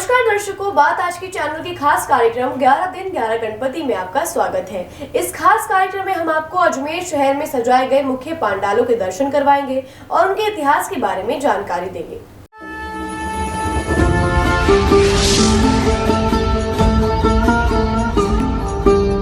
नमस्कार दर्शकों, बात आज के चैनल के खास कार्यक्रम 11 दिन 11 गणपति में आपका स्वागत है। इस खास कार्यक्रम में हम आपको अजमेर शहर में सजाए गए मुख्य पंडालों के दर्शन करवाएंगे और उनके इतिहास के बारे में जानकारी देंगे।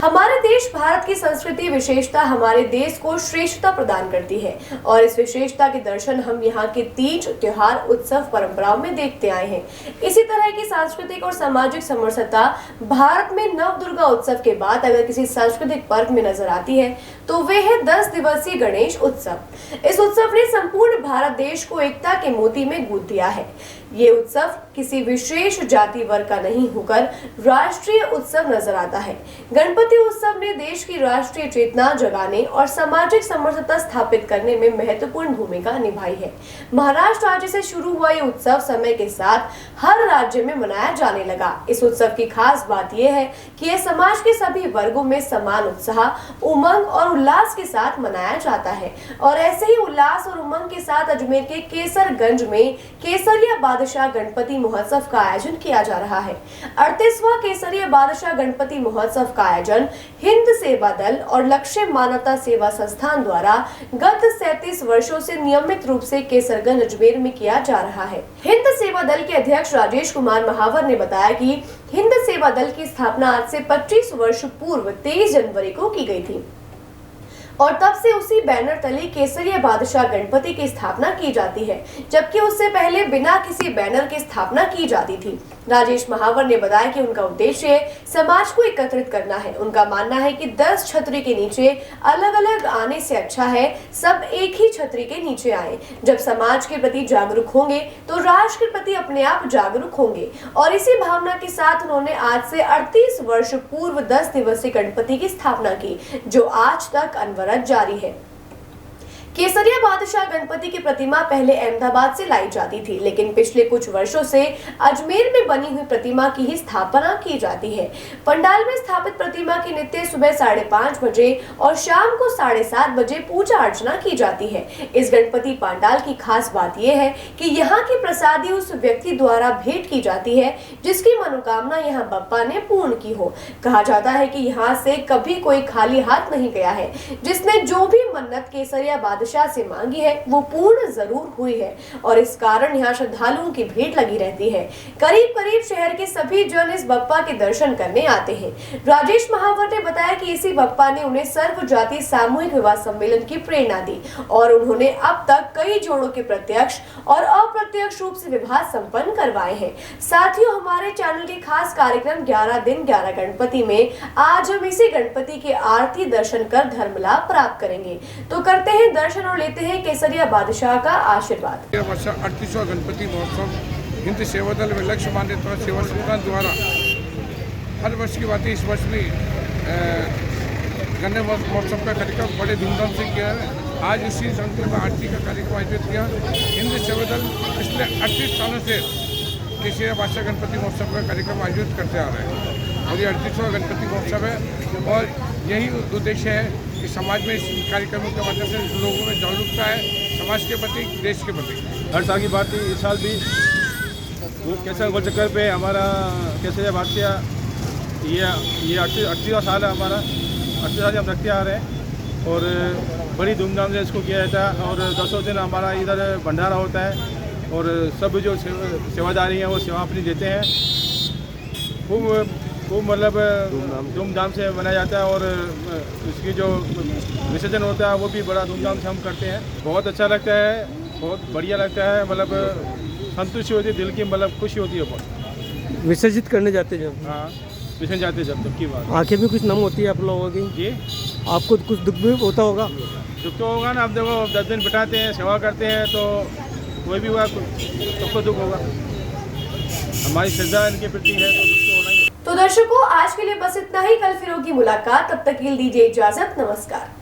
हमारे देश भारत की संस्कृति विशेषता हमारे देश को श्रेष्ठता प्रदान करती है और इस विशेषता के दर्शन हम यहाँ के तीज, त्योहार, उत्सव, परंपराओं में देखते आए हैं। इसी तरह की सांस्कृतिक और सामाजिक समरसता भारत में नव दुर्गा उत्सव के बाद अगर किसी सांस्कृतिक पर्व में नजर आती है तो वे है 10 दिवसीय गणेश उत्सव। इस उत्सव ने संपूर्ण भारत देश को एकता के मोती में गूंथ दिया है। ये उत्सव किसी विशेष जाति वर्ग का नहीं होकर राष्ट्रीय उत्सव नजर आता है। गणपति उत्सव ने देश की राष्ट्रीय चेतना जगाने और सामाजिक समरसता स्थापित करने में महत्वपूर्ण भूमिका निभाई है। महाराष्ट्र राज्य से शुरू हुआ ये उत्सव समय के साथ हर राज्य में मनाया जाने लगा। इस उत्सव की खास बात यह है कि यह समाज के सभी वर्गों में समान उत्साह, उमंग और उल्लास के साथ मनाया जाता है और ऐसे ही उल्लास और उमंग के साथ अजमेर के केसरगंज में केसरिया बादशाह गणपति महोत्सव का आयोजन किया जा रहा है। 38वां केसरिया बादशाह गणपति महोत्सव का आयोजन हिंद सेवा दल और लक्ष्य मानवता सेवा संस्थान द्वारा गत 37 वर्षों से नियमित रूप से केसरगंज अजमेर में किया जा रहा है। हिंद सेवा दल के अध्यक्ष राजेश कुमार महावर ने बताया कि हिंद सेवा दल की स्थापना आज से 25 वर्ष पूर्व 23 जनवरी को की गई थी और तब से उसी बैनर तले केसरिया बादशाह गणपति की स्थापना की जाती है, जबकि उससे पहले बिना किसी बैनर की स्थापना की जाती थी। राजेश महावर ने बताया कि उनका उद्देश्य समाज को एकत्रित करना है। उनका मानना है कि 10 छतरी के नीचे अलग अलग आने से अच्छा है सब एक ही छतरी के नीचे आए। जब समाज के प्रति जागरूक होंगे तो राष्ट्र के प्रति अपने आप जागरूक होंगे और इसी भावना के साथ उन्होंने आज से 38 वर्ष पूर्व 10 दिवसीय गणपति की स्थापना की, जो आज तक अनवरत जारी है। केसरिया बादशाह गणपति की प्रतिमा पहले अहमदाबाद से लाई जाती थी, लेकिन पिछले कुछ वर्षों से अजमेर में बनी हुई प्रतिमा की ही स्थापना की जाती है। पंडाल में स्थापित प्रतिमा की नित्य सुबह 5:30 बजे और शाम को 7:30 बजे पूजा अर्चना की जाती है। इस गणपति पंडाल की खास बात यह है कि यहाँ की प्रसादी उस व्यक्ति द्वारा भेंट की जाती है जिसकी मनोकामना यहाँ बप्पा ने पूर्ण की हो। कहा जाता है कि यहाँ से कभी कोई खाली हाथ नहीं गया है। जिसने जो भी मन्नत केसरिया बादशाह से मांगी है वो पूर्ण जरूर हुई है और इस कारण यहाँ श्रद्धालुओं की भीड़ लगी रहती है। करीब करीब शहर के सभी जन इस बप्पा के दर्शन करने आते हैं। राजेश महावर ने बताया कि इसी बप्पा ने उन्हें सर्व जाति सामूहिक विवाह सम्मेलन की प्रेरणा दी और उन्होंने अब तक कई जोड़ों के प्रत्यक्ष और अप्रत्यक्ष रूप से विवाह संपन्न करवाए हैं। साथियों, हमारे चैनल के खास कार्यक्रम 11 दिन 11 गणपति में आज हम इसी गणपति के आरती दर्शन कर धर्म लाभ प्राप्त करेंगे। तो करते हैं दर्शन और लेते हैं केसरिया बादशाह का आशीर्वाद। 38वां गणपति महोत्सव हिंद सेवा दल में लक्ष्य मान्यता सेवा संस्थान द्वारा हर वर्ष की बात इस वर्ष भी गणेश महोत्सव का कार्यक्रम बड़े धूमधाम से किया है। आज इसी संकल्प में आरती का कार्यक्रम आयोजित किया। हिंद सेवा दल पिछले 38 सालों से केसरिया बादशाह गणपति महोत्सव का कार्यक्रम आयोजित करते आ रहे हैं और ये 38वां गणपति महोत्सव है और यही उद्देश्य है कि समाज में इस कार्यक्रमों के माध्यम से लोगों में जागरूकता है समाज के प्रति, देश के प्रति। हर साल की बात थी, इस साल भी वो केसर गोल चक्कर पे हमारा केसरिया बादशाह ये 38वां साल है हमारा। 38 साल हम रखते आ रहे हैं और बड़ी धूमधाम से इसको किया जाता है और 10 दिन हमारा इधर भंडारा होता है और सब जो सेवादारी हैं वो सेवा अपनी देते हैं। खूब मतलब धूमधाम से मनाया जाता है और इसकी जो विसर्जन होता है वो भी बड़ा धूमधाम से हम करते हैं। बहुत अच्छा लगता है, बहुत बढ़िया लगता है, मतलब संतुष्टि होती है, दिल की मतलब खुशी होती है बहुत। विसर्जित करने जाते जब? हाँ, विसर्जन जाते जब तब की बात। आंखें भी कुछ नम होती है आप लोगों की? जी। आपको कुछ दुख भी होता होगा? दुख तो होगा ना। अब देखो 10 दिन बिठाते हैं, सेवा करते हैं तो कोई भी हुआ सबको दुख होगा। हमारी श्रद्धा इनके प्रति है तो दुख तो होना ही है। तो दर्शकों, आज के लिए बस इतना ही। कल फिर होगी मुलाकात, तब तक के लिए दीजिए इजाजत। नमस्कार।